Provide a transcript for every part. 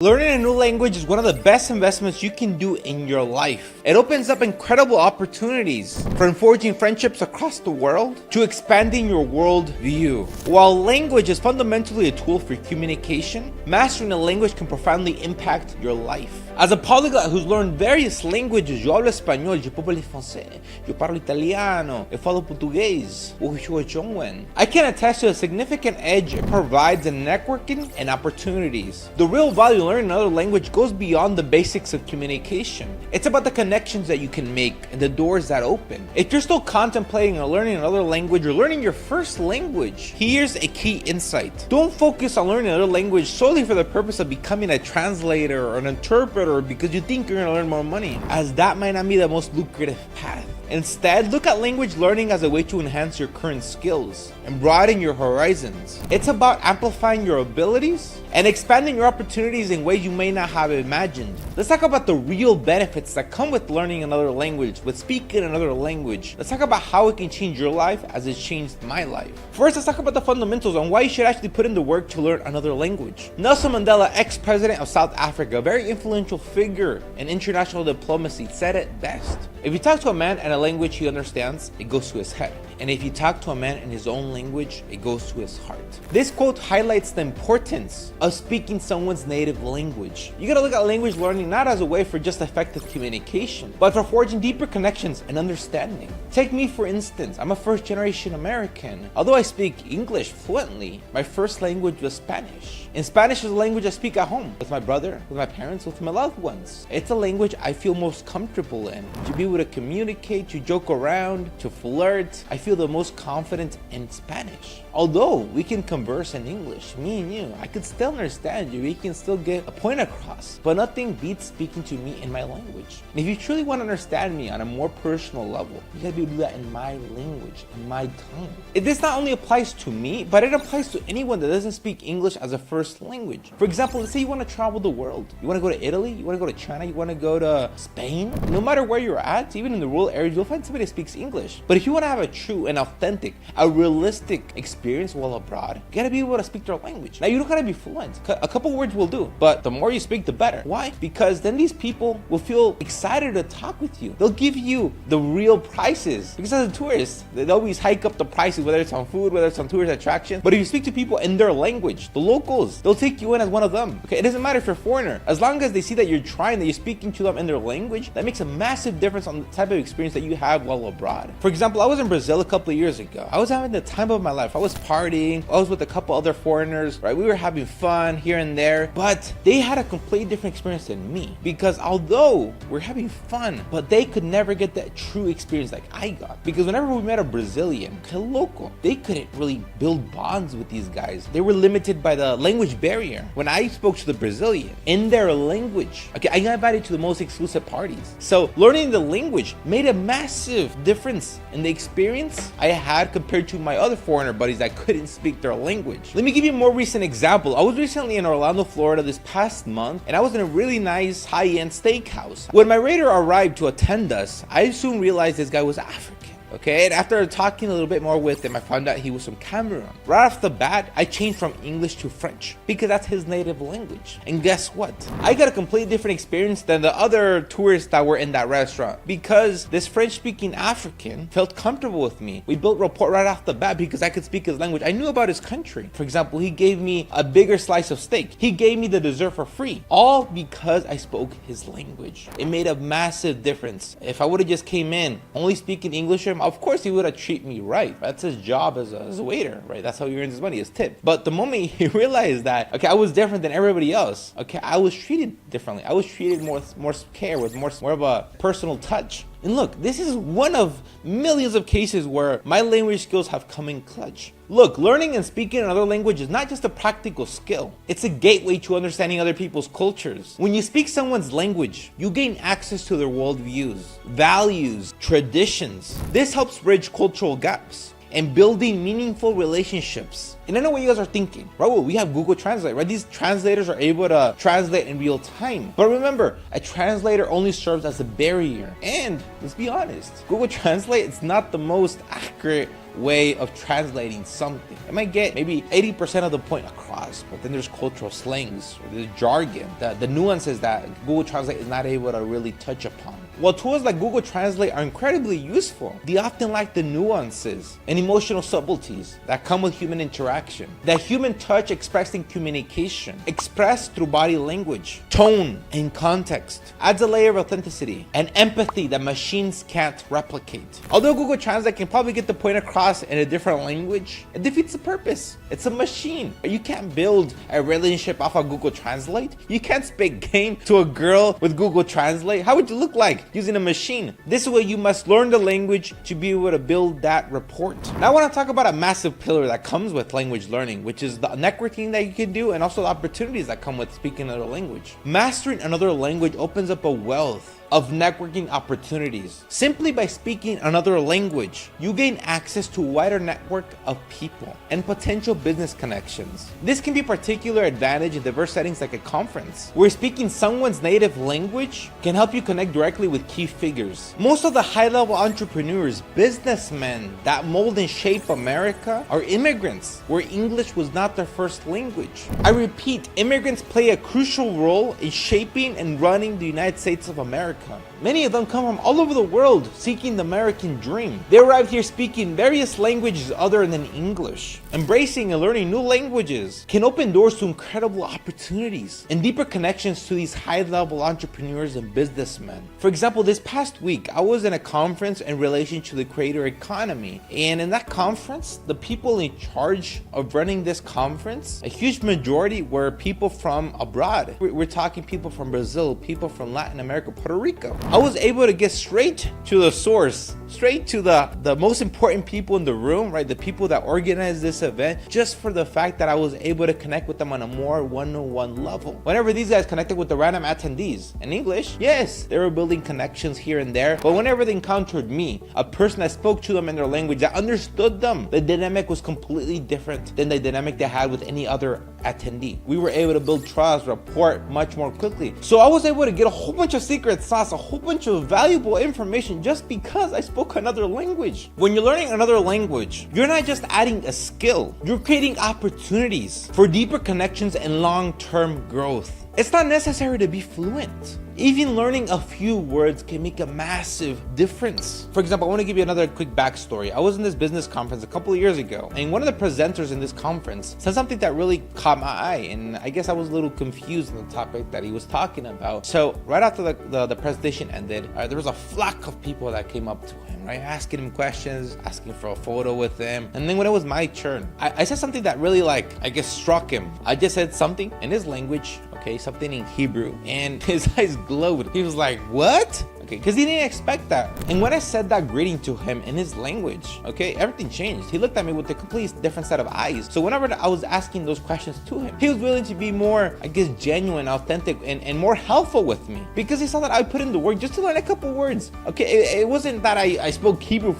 Learning a new language is one of the best investments you can do in your life. It opens up incredible opportunities, from forging friendships across the world to expanding your world view. While language is fundamentally a tool for communication, mastering a language can profoundly impact your life. As a polyglot who's learned various languages, yo hablo español, yo parlo francés, yo parlo italiano, eu falo português, I can attest to a significant edge it provides in networking and opportunities. The real value in learning another language goes beyond the basics of communication. It's about the connections that you can make and the doors that open. If you're still contemplating or learning another language or learning your first language, here's a key insight. Don't focus on learning another language solely for the purpose of becoming a translator or an interpreter because you think you're going to earn more money, as that might not be the most lucrative path. Instead, look at language learning as a way to enhance your current skills and broaden your horizons. It's about amplifying your abilities and expanding your opportunities in ways you may not have imagined. Let's talk about the real benefits that come with learning another language, with speaking another language. Let's talk about how it can change your life as it's changed my life. First, let's talk about the fundamentals on why you should actually put in the work to learn another language. Nelson Mandela, ex-president of South Africa, a very influential figure in international diplomacy, said it best. If you talk to a man in a language he understands, it goes to his head. And if you talk to a man in his own language, it goes to his heart. This quote highlights the importance of speaking someone's native language. You gotta look at language learning not as a way for just effective communication, but for forging deeper connections and understanding. Take me for instance, I'm a first-generation American. Although I speak English fluently, my first language was Spanish. And Spanish is a language I speak at home, with my brother, with my parents, with my loved ones. It's a language I feel most comfortable in. To be able to communicate, to joke around, to flirt, I feel the most confident in Spanish. Although we can converse in English, me and you, I could still understand you, we can still get a point across, but nothing beats speaking to me in my language. And if you truly want to understand me on a more personal level, you gotta be able to do that in my language, in my tongue. This not only applies to me, but it applies to anyone that doesn't speak English as a first language. For example, let's say you want to travel the world. You want to go to Italy, you want to go to China, you want to go to Spain. No matter where you're at, even in the rural areas, you'll find somebody that speaks English. But if you want to have a true and authentic, a realistic experience while abroad, you gotta be able to speak their language. Now, you don't gotta be fluent. A couple words will do, but the more you speak, the better. Why? Because then these people will feel excited to talk with you. They'll give you the real prices. Because as a tourist, they always hike up the prices, whether it's on food, whether it's on tourist attractions. But if you speak to people in their language, the locals, they'll take you in as one of them. Okay, it doesn't matter if you're a foreigner. As long as they see that you're trying, that you're speaking to them in their language, that makes a massive difference on the type of experience that you have while abroad. For example, I was in Brazil a couple of years ago. I was having the time of my life. I was partying. I was with a couple other foreigners, right? We were having fun here and there, but they had a completely different experience than me, because although we're having fun, but they could never get that true experience like I got. Because whenever we met a Brazilian, a local, they couldn't really build bonds with these guys. They were limited by the language barrier. When I spoke to the Brazilian in their language, okay, I got invited to the most exclusive parties. So learning the language made a massive difference in the experience I had compared to my other foreigner buddies that couldn't speak their language. Let me give you a more recent example. I was recently in Orlando, Florida this past month, and I was in a really nice high-end steakhouse. When my waiter arrived to attend us, I soon realized this guy was African. Okay, and after talking a little bit more with him, I found out he was from Cameroon. Right off the bat, I changed from English to French because that's his native language. And guess what? I got a completely different experience than the other tourists that were in that restaurant, because this French-speaking African felt comfortable with me. We built rapport right off the bat because I could speak his language. I knew about his country. For example, he gave me a bigger slice of steak. He gave me the dessert for free, all because I spoke his language. It made a massive difference. If I would have just came in only speaking English, of course he would have treated me right. That's his job as a waiter, right? That's how he earns his money, his tip. But the moment he realized that, okay, I was different than everybody else. Okay, I was treated differently. I was treated more care, with more of a personal touch. And look, this is one of millions of cases where my language skills have come in clutch. Look, learning and speaking another language is not just a practical skill. It's a gateway to understanding other people's cultures. When you speak someone's language, you gain access to their worldviews, values, traditions. This helps bridge cultural gaps and building meaningful relationships. And I know what you guys are thinking, Raul, we have Google Translate, right? These translators are able to translate in real time. But remember, a translator only serves as a barrier. And let's be honest, Google Translate is not the most accurate way of translating something. It might get maybe 80% of the point across, but then there's cultural slangs, or there's jargon, the nuances that Google Translate is not able to really touch upon. While tools like Google Translate are incredibly useful, they often lack the nuances and emotional subtleties that come with human interaction. That human touch expressed in communication, expressed through body language, tone, and context, adds a layer of authenticity and empathy that machines can't replicate. Although Google Translate can probably get the point across in a different language, it defeats the purpose. It's a machine. You can't build a relationship off of Google Translate. You can't speak game to a girl with Google Translate. How would you look like using a machine? This way you must learn the language to be able to build that rapport. Now I want to talk about a massive pillar that comes with language learning, which is the networking that you can do and also the opportunities that come with speaking another language. Mastering another language opens up a wealth of networking opportunities. Simply by speaking another language, you gain access to a wider network of people and potential business connections. This can be a particular advantage in diverse settings like a conference, where speaking someone's native language can help you connect directly with key figures. Most of the high-level entrepreneurs, businessmen that mold and shape America are immigrants, where English was not their first language. I repeat, immigrants play a crucial role in shaping and running the United States of America. Many of them come from all over the world seeking the American dream. They arrived here speaking various languages other than English. Embracing and learning new languages can open doors to incredible opportunities and deeper connections to these high-level entrepreneurs and businessmen. For example, this past week, I was in a conference in relation to the creator economy. And in that conference, the people in charge of running this conference, a huge majority were people from abroad. We're talking people from Brazil, people from Latin America, Puerto Rico. I was able to get straight to the source, straight to the most important people in the room, right? The people that organized this event, just for the fact that I was able to connect with them on a more one-on-one level. Whenever these guys connected with the random attendees in English, yes, they were building connections here and there, but whenever they encountered me, a person that spoke to them in their language, that understood them, the dynamic was completely different than the dynamic they had with any other attendee. We were able to build trust, rapport much more quickly. So I was able to get a whole bunch of secret sauce, a whole bunch of valuable information just because I spoke another language. When you're learning another language, you're not just adding a skill, you're creating opportunities for deeper connections and long-term growth. It's not necessary to be fluent. Even learning a few words can make a massive difference. For example, I want to give you another quick backstory. I was in this business conference a couple of years ago, and one of the presenters in this conference said something that really caught my eye, and I guess I was a little confused on the topic that he was talking about. So right after the presentation ended, there was a flock of people that came up to him, right, asking him questions, asking for a photo with him. And then when it was my turn, I said something that really, struck him. I just said something in his language, okay, something in Hebrew, and his eyes glowed. He was like, what? Okay, because he didn't expect that. And when I said that greeting to him in his language, okay, everything changed. He looked at me with a completely different set of eyes. So whenever I was asking those questions to him, he was willing to be more, genuine, authentic, and more helpful with me, because he saw that I put in the work just to learn a couple words. Okay, it wasn't that I spoke Hebrew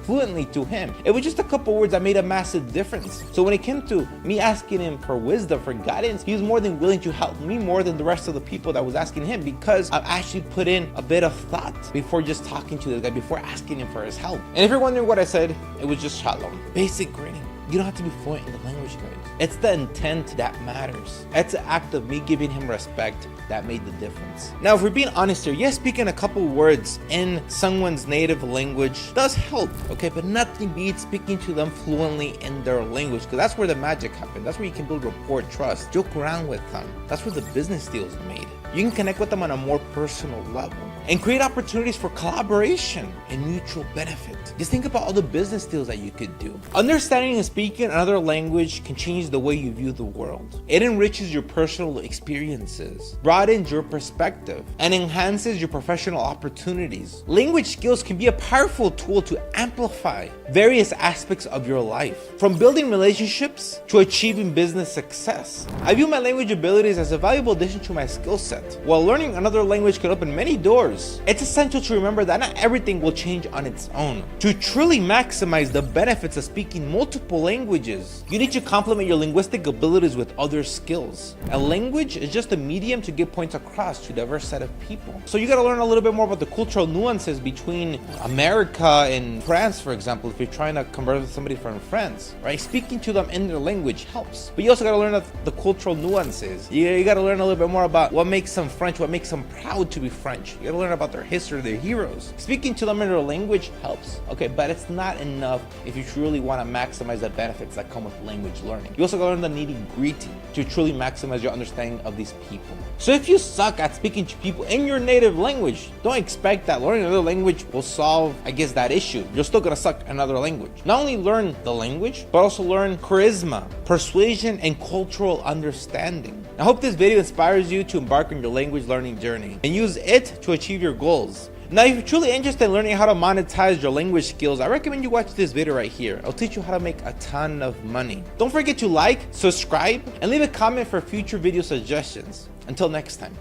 fluently to him. It was just a couple words that made a massive difference. So when it came to me asking him for wisdom, for guidance, he was more than willing to help me more than the rest of the people that was asking him, because I've actually put in a bit of thought before just talking to this guy, before asking him for his help. And if you're wondering what I said, it was just shalom. Basic greeting. You don't have to be fluent in the language, guys. It's the intent that matters. It's the act of me giving him respect that made the difference. Now, if we're being honest here, yes, speaking a couple words in someone's native language does help, okay? But nothing beats speaking to them fluently in their language, because that's where the magic happens. That's where you can build rapport, trust, joke around with them. That's where the business deals are made. You can connect with them on a more personal level and create opportunities for collaboration and mutual benefit. Just think about all the business deals that you could do. Understanding and speaking another language can change the way you view the world. It enriches your personal experiences, broadens your perspective, and enhances your professional opportunities. Language skills can be a powerful tool to amplify various aspects of your life, from building relationships to achieving business success. I view my language abilities as a valuable addition to my skill set. mindset. While learning another language can open many doors, it's essential to remember that not everything will change on its own. To truly maximize the benefits of speaking multiple languages, you need to complement your linguistic abilities with other skills. A language is just a medium to get points across to a diverse set of people. So you gotta learn a little bit more about the cultural nuances between America and France, for example, if you're trying to converse with somebody from France, right? Speaking to them in their language helps. But you also gotta learn the cultural nuances. You gotta learn a little bit more about what makes them French, what makes them proud to be French. You gotta learn about their history, their heroes. Speaking to them in their language helps, okay? But it's not enough if you truly wanna maximize the benefits that come with language learning. You also gotta learn the nitty-gritty to truly maximize your understanding of these people. So if you suck at speaking to people in your native language, don't expect that learning another language will solve, I guess, that issue. You're still gonna suck at another language. Not only learn the language, but also learn charisma, persuasion, and cultural understanding. I hope this video inspires you to embark on your language learning journey and use it to achieve your goals. Now, if you're truly interested in learning how to monetize your language skills, I recommend you watch this video right here. I'll teach you how to make a ton of money. Don't forget to like, subscribe, and leave a comment for future video suggestions. Until next time.